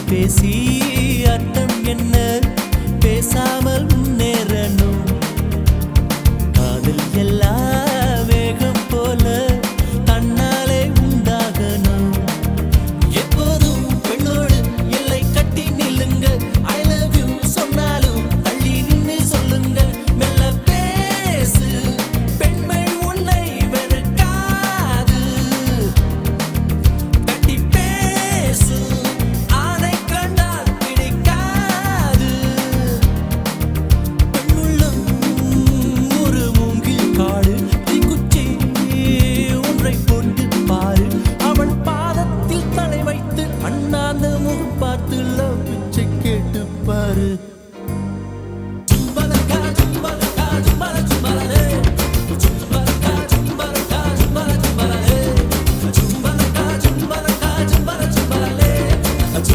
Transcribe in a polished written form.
பேசி அர்த்தம் என்ன பேசாமல் முன்னேறணும் காதல் எல்லாம் வேகம் போல தன்னாலே உண்டாகணும் எப்போதும் பெண்ணோடு எல்லை கட்டி நில்லுங்க ஐ லவ் யூ சொன்னாலும் தள்ளி நின்று சொல்லுங்க மெல்ல பேசு பெண்மை உன்னை வெறுக்காது கட்டி பேசு ஆணை கண்டால் பிடிக்காது பெண்ணுள்ளம் ஒரு மூங்கில் காடு தீக்குச்சி ஒன்றை போட்டு பாரு அவன் பாதத்தில் தலை வைத்து அண்ணாந்த முகம் பார்த்து